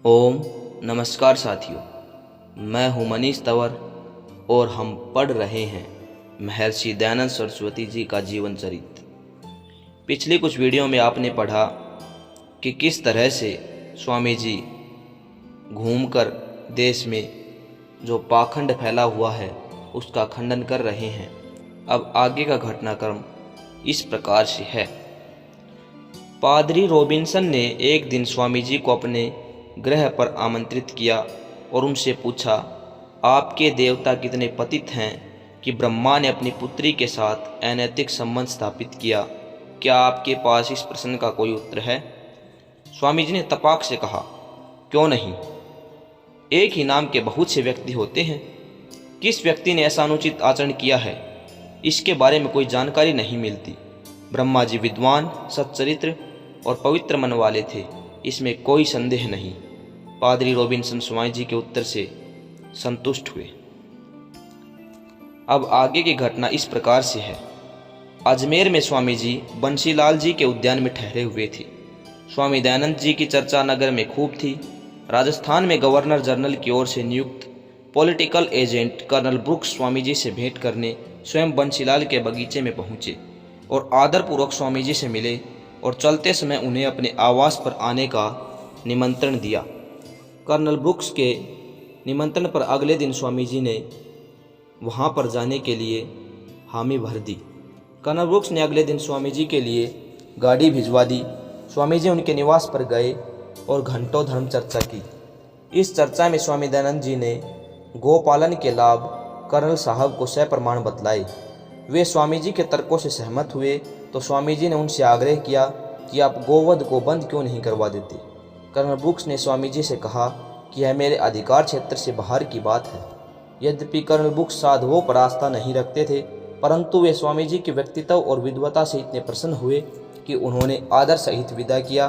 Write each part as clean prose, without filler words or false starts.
ओम नमस्कार साथियों, मैं हूं मनीष तंवर और हम पढ़ रहे हैं महर्षि दयानंद सरस्वती जी का जीवन चरित्र। पिछली कुछ वीडियो में आपने पढ़ा कि किस तरह से स्वामी जी घूमकर देश में जो पाखंड फैला हुआ है उसका खंडन कर रहे हैं। अब आगे का घटनाक्रम इस प्रकार से है। पादरी रॉबिन्सन ने एक दिन स्वामी जी को अपने गृह पर आमंत्रित किया और उनसे पूछा, आपके देवता कितने पतित हैं कि ब्रह्मा ने अपनी पुत्री के साथ अनैतिक संबंध स्थापित किया। क्या आपके पास इस प्रश्न का कोई उत्तर है? स्वामी जी ने तपाक से कहा, क्यों नहीं, एक ही नाम के बहुत से व्यक्ति होते हैं। किस व्यक्ति ने ऐसा अनुचित आचरण किया है, इसके बारे में कोई जानकारी नहीं मिलती। ब्रह्मा जी विद्वान, सच्चरित्र और पवित्र मन वाले थे, इसमें कोई संदेह नहीं। पादरी रॉबिन्सन स्वामी जी के उत्तर से संतुष्ट हुए। अब आगे की घटना इस प्रकार से है। अजमेर में स्वामी जी बंसीलाल जी के उद्यान में ठहरे हुए थे। स्वामी दयानंद जी की चर्चा नगर में खूब थी। राजस्थान में गवर्नर जनरल की ओर से नियुक्त political agent colonel brooks Swami ji से भेंट करने स्वयं बंसीलाल के बगीचे में पहुंचे और आदरपूर्वक स्वामी जी से मिले और चलते समय उन्हें अपने आवास पर आने का निमंत्रण दिया। कर्नल ब्रुक्स के निमंत्रण पर अगले दिन स्वामी जी ने वहां पर जाने के लिए हामी भर दी। कर्नल ब्रुक्स ने अगले दिन स्वामी जी के लिए गाड़ी भिजवा दी। स्वामी जी उनके निवास पर गए और घंटों धर्म चर्चा की। इस चर्चा में स्वामी दयानंद जी ने गोपालन के लाभ कर्नल साहब को सप्रमाण बतलाए। वे स्वामी जी के तर्कों से सहमत हुए तो स्वामी जी ने उनसे आग्रह किया कि आप गोवध को बंद क्यों नहीं करवा देते। कर्नल ब्रुक्स ने स्वामी जी से कहा कि यह मेरे अधिकार क्षेत्र से बाहर की बात है। यद्यपि कर्नल ब्रुक्स साधुओं पर आस्था नहीं रखते थे, परंतु वे स्वामी जी के व्यक्तित्व और विद्वता से इतने प्रसन्न हुए कि उन्होंने आदर सहित विदा किया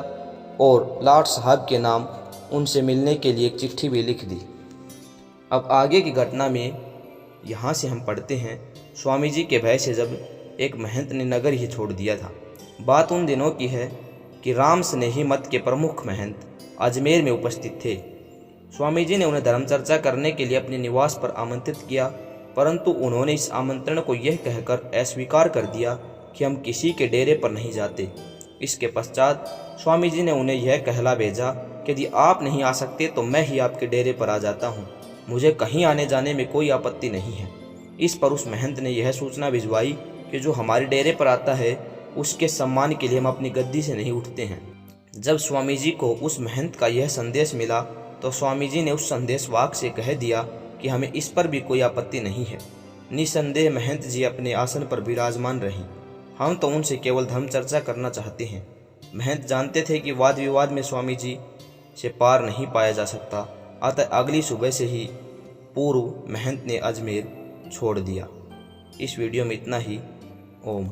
और लॉर्ड साहब के नाम उनसे मिलने के लिए एक चिट्ठी भी लिख दी। अब आगे की घटना में यहाँ से हम पढ़ते हैं, स्वामी जी के भय से जब एक महंत ने नगर ही छोड़ दिया था। बात उन दिनों की है कि राम स्नेही मत के प्रमुख महंत अजमेर में उपस्थित थे। स्वामी जी ने उन्हें धर्मचर्चा करने के लिए अपने निवास पर आमंत्रित किया, परंतु उन्होंने इस आमंत्रण को यह कहकर अस्वीकार कर दिया कि हम किसी के डेरे पर नहीं जाते। इसके पश्चात स्वामी जी ने उन्हें यह कहला भेजा कि यदि आप नहीं आ सकते तो मैं ही आपके डेरे पर आ जाता हूँ, मुझे कहीं आने जाने में कोई आपत्ति नहीं है। इस पर उस महंत ने यह सूचना भिजवाई कि जो हमारे डेरे पर आता है उसके सम्मान के लिए हम अपनी गद्दी से नहीं उठते हैं। जब स्वामी जी को उस महंत का यह संदेश मिला तो स्वामी जी ने उस संदेश वाक से कह दिया कि हमें इस पर भी कोई आपत्ति नहीं है। निसंदेह महंत जी अपने आसन पर विराजमान रहीं। हम तो उनसे केवल धर्म चर्चा करना चाहते हैं। महंत जानते थे कि वाद विवाद में स्वामी जी से पार नहीं पाया जा सकता, अतः अगली सुबह से ही पूर्व महंत ने अजमेर छोड़ दिया। इस वीडियो में इतना ही। ओम।